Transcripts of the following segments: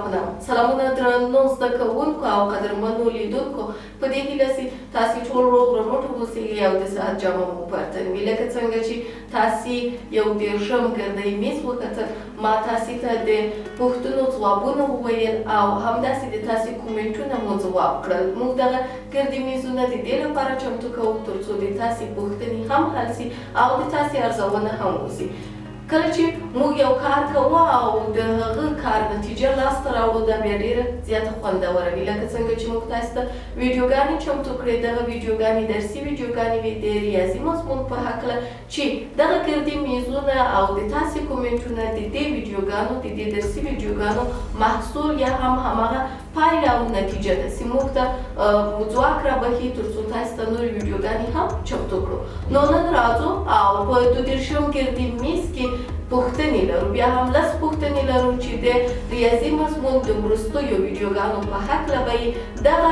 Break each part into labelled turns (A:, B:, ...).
A: په نام. سلامونه درنو زده کوونکو او قدرمنو لیدونکو، په دې هیله چې تاسې ټول روغ رمټ اوسئ او د صحت جامه مو پرتن وي. لکه څنګه چې تاسې یو دېرشم ګردی میز وکتل، ما تاسې ته د پوښتنو ځوابونه وویل او همداسې د تاسې کومنټونه مو ځواب کړل. موږ دغه ګردي میزونه د دې لپاره چمتو کوو تر څو د تاسې پوښتنې هم حل شي او د تاسې ارزونه هم وشي. کله چې موږ یو کار کوو او د هغه کار نتیجه لاسته راوړو، دا بیا ډېره زیاته خوندوره وي. لکه څنګه چې موږ تاسو ته ویډیوګانې چمتو کړې، دغه ویډیوګانې درسي ویډیوګانې وي د ریاضي مضمون په هکله، چې دغه ګردي میزونه او د تاسې کومنټونه د دې ویډیوګانو د دې درسي ویډیوګانو محصول یا هم هماغه پایله او نتیجه ده چې موږ ته ځواک رابخي تر څو تاسو ته نورې ویډیوګانې هم چمتو کړو. نو نن راځو او په 22 ګردي میز کې پوښتنې لرو، بیا هم لس پوښتنې لرو چې د ریاضي مضمون د وروستیو ویډیوګانو په هکله به یې دغه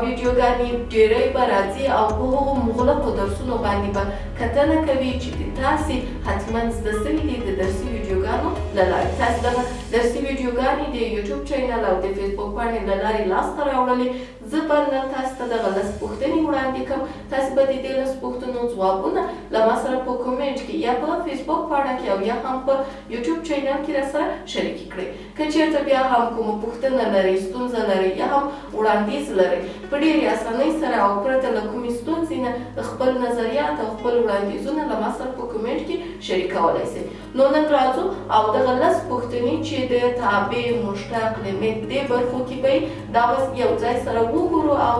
A: ویډیوګانې ډېری به راځي او په هغو مغلقو درسونو باندې به کتنه کوي چې تاسې حتما زده سوي دي د درسي ویډیوګانو له لارې. تاسې دغه درسي ویډیوګانې د یوټیوب چینل او د فیسبوک پاڼې له لارې لاسته راوړلې. زه به نن تاسو ته دغه لس پوښتنې وړاندې کړم. تاسې به د دې لس پوښتنو ځوابونه له ما سره په کومنټ کې یا په فیسبوک پاڼه کې او یا هم په یوټیوب چینل کې راسره شریکې کړئ. که چېرته بیا هم کومه پوښتنه لرئ، ستونزه لرئ یا هم وړاندیز لرئ، په ډېرې اسانۍ سره او پرته له کومې ستونزې نه خپل نظریات او خپل وړاندیزونه له ما سره په کومنټ کې شریکولی شئ. نو نن راځو او دغه لس پوښتنې چې د تابع، مشتق، لیمټ دې برخو کې به دا بس یو ځای سره وګورو او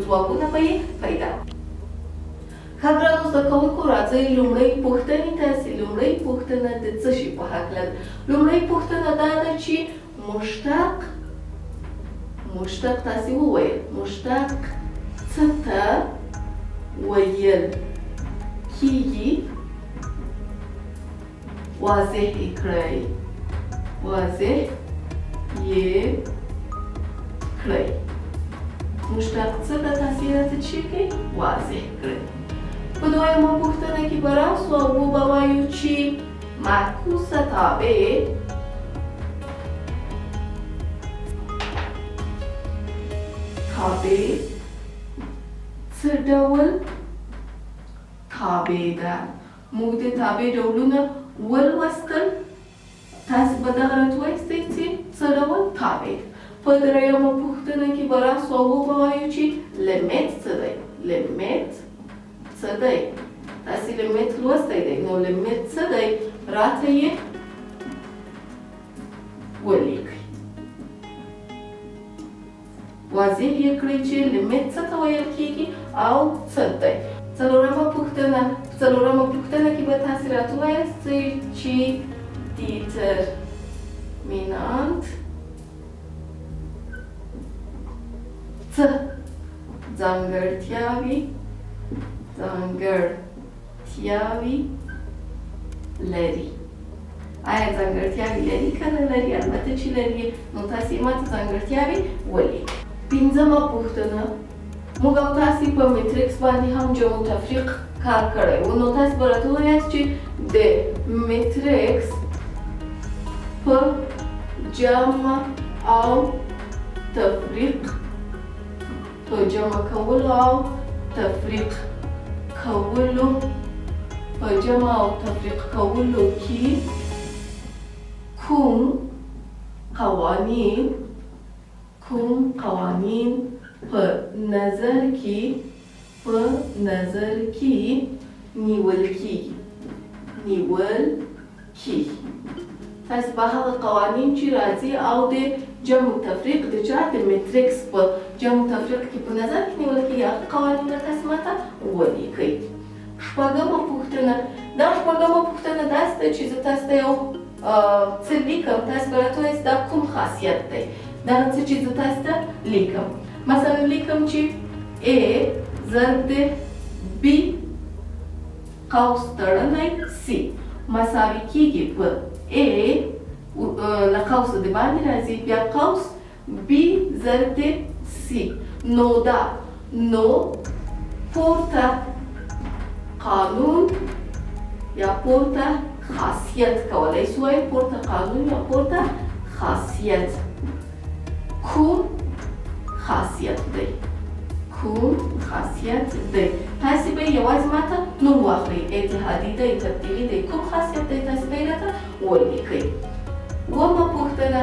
A: ځوابونه به یې پیدا کړو. ښه ګرانو زده کوونکو، راځئ لومړۍ پوښتنې ته چې لومړۍ پوښتنه د څه شي په هکله ده. لومړۍ پوښتنه دا ده چې مشتق تاسې وویل، مشتق څه ته ویل کیږي؟ واضح یې کړئ، واضح یې کړئ. مشتق څه ته تاسې راته چې کوئ؟ واضح کړئ. په دویمه پوښتنه کې به راسو او وبه وایو چې معکوسه تابع څه ډول تابع ده؟ موږ د تابع ډولونه ولوستل. تاسې به دغه راته وایستئ چې څه ډول تابع ده. په دریمه پوښتنه کې به راسو او وبه وایو چې لیمټ څه دی؟ لیمټ څه دی؟ تاسې لیمټ لوستی دی، نو لیمټ څه دی؟ راته یې ولیکئ. واضح یې کړئ چې لیمټ څه ته ویل کیږي او څه دی. څلورمه پوښتنه کې به تاسې راته وایاستئ چې دیټرمینانت څه ځانګړتیاوې لري؟ آیا ځانګړتیاوې لري که نه لري؟ البته چې لري، نو تاسې ماته ځانګړتیاوې ولیکئ. پنځمه پوښتنه، موږ او تاسې په میټریکس باندې هم جمع و تفریق کار کړی و، نو تاسې به راته ووایاست چې د میټریکس په جمع او تفریق، په جمع کولو او تفریق کولو، په جمع او تفریق کولو کې کوم قوانین په نظر کې نیول کیږي؟ تاسې به هغه قوانین چې راځي او د جمع تفریق د چا د میټریکس په جمع تفریق کې په نظر کې نیول کیږي، هغه قوانین به تاسې ماته ولیکئ. شپږمه پوښتنه، دا شپږمه پوښتنه داسې ده چې زه تاسو ته یو څه لیکم، تاسې به راته وایاست دا کوم خاصیت دی. دغه څه چې زه تاسو ته لیکم، مثلا لیکم چې A ضرب د B قوس تړلی C مساوي کیږي په A له قوسه د باندې راځي، بیا قوس B ضرب د C. نو پورته قانون یا پورته خاصیت کولی شو، پورته قانون یا پورته خاصیت کوم خاصیت دی کوم خاصیت دی تاسې به یوازې ماته نوم واخلئ اتحادي دی تبدیلي دی کوم خاصیت دی تاسې به یې راته ولیکئ اوومه پوښتنه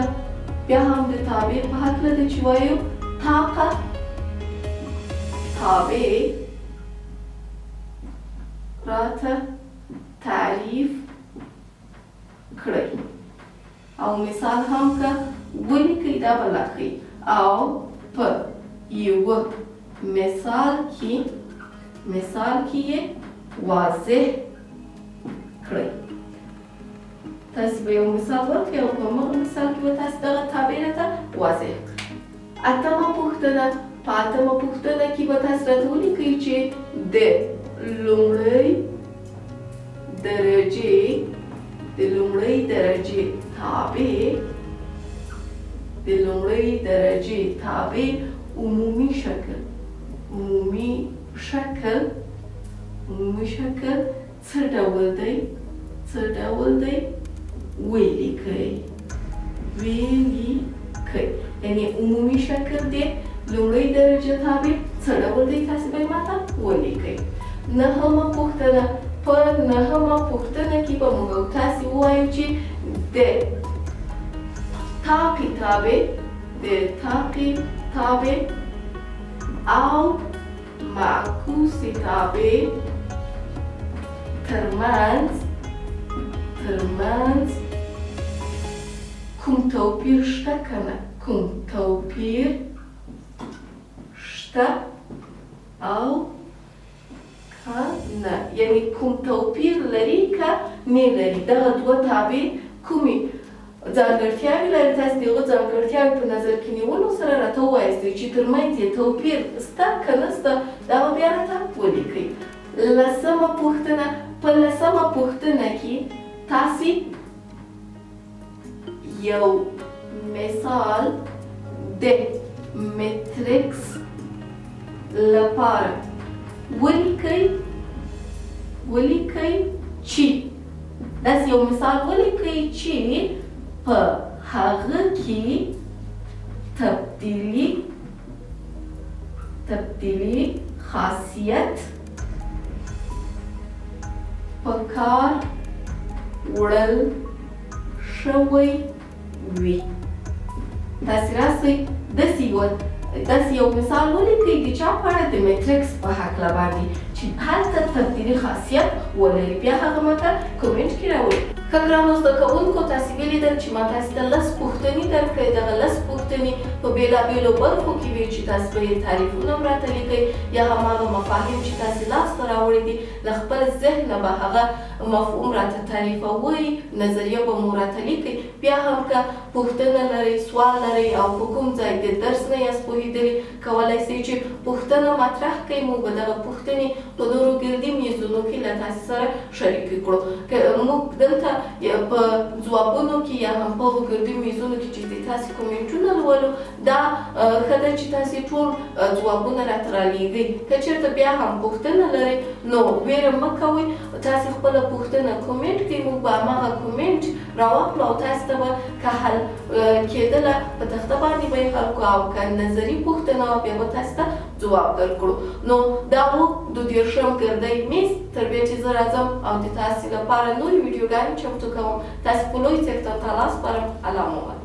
A: بیا هم د تابع په هکله ده چې وایو طاقه تابع راته تعریف کړئ او مثال هم که ولیکئ دا به لا ښه او په یوه مثال کې یې واضح کړئ تاسې به یو مثال ورکړئ او په همغه مثال کې به تاسې دغه تابع راته واضح کړئ اتمه پوښتنه په اتمه پوښتنه کې به تاسې راته ولیکئ چې د لومړۍ درجې تابع عمومي شکل څه ډول دی ولیکئ یعنې عمومي شکل دی لومړۍ درجه تابع څه ډول دی تاسې به یې ماته ولیکئ نهمه پوښتنه په نهمه پوښتنه کې به موږ تاسې ووایو چې د طاقې تابع او معکوسې تابع ترمنځ کوم توپیر شته که نه کوم توپیر شته او که نه یعنې کوم توپیر لري که نه لري دغه دوه تابع کومې ځانګړتیاوې لري تاسې د هغو ځانګړتیاوې په نظر کې نیولو سره راته ووایاستئ چې ترمنځ یې توپیر شته که نه شته دا به بیا راته ولیکئ لسمه پوښتنه په لسمه پوښتنه کې تاسې یو مثال د میټریکس لپاره ولیکئ چې داسې یو مثال ولیکئ چې په هغه کې تبدیلي خاصیت په کار وړل شوی وي تاسې راسئ داسې یو مثال ولیکئ د چا په اړه د میټریکس په هکله باندې چې هلته تبدیلي خاصیت ولري بیا هغه ماته کومنټ کې راوړئ ښه ګرانو زده کوونکو تاسې ولیدل چې ما تاسې ته 10 پوښتنې درکړې دغه 10 پوښتنې په بېلابېلو برخو کې وي چې تاسې به یې تعریفونه هم راته لیکئ یا هماغه مفاهیم چې تاسې لاسته راوړي دي له خپل ذهنه به هغه مفهوم راته تعریفوئ نظریه به مو راته لیکئ بیا هم که پوښتنه لرئ سوال لرئ او په کوم ځای د درس نه یاست پوهېدلي کولی شئ چې پوښتنه مطرح کړئ موږ به دغه پوښتنې په نورو ګردي میزونو کې له تاسې سره شریکې کړو که موږ دلته په ځوابونو کې یا هم په هغو ګردي میزونو کې چې د تاسې کومنټونه لولو دا ښه ده چې تاسې ټول ځوابونه راته رالیږئ که چېرته بیا هم پوښتنه لرئ نو ویره مه کوئ تاسې خپله پوښتنه کومنټ کړئ موږ به هماغه کومنټ راواخلو او تاسې ته به که حل کېدله په تخته باندې به یې حل کړو او که نظري پوښتنه وه بیا به تاسې ته ځواب درکړو نو دا و 22 ګردی میز تر بیا چې زه راځم او د تاسې لپاره نورې ویډیوګانې چمتو کوم تاسې په لوی څښتن تعالی سپارم الله مو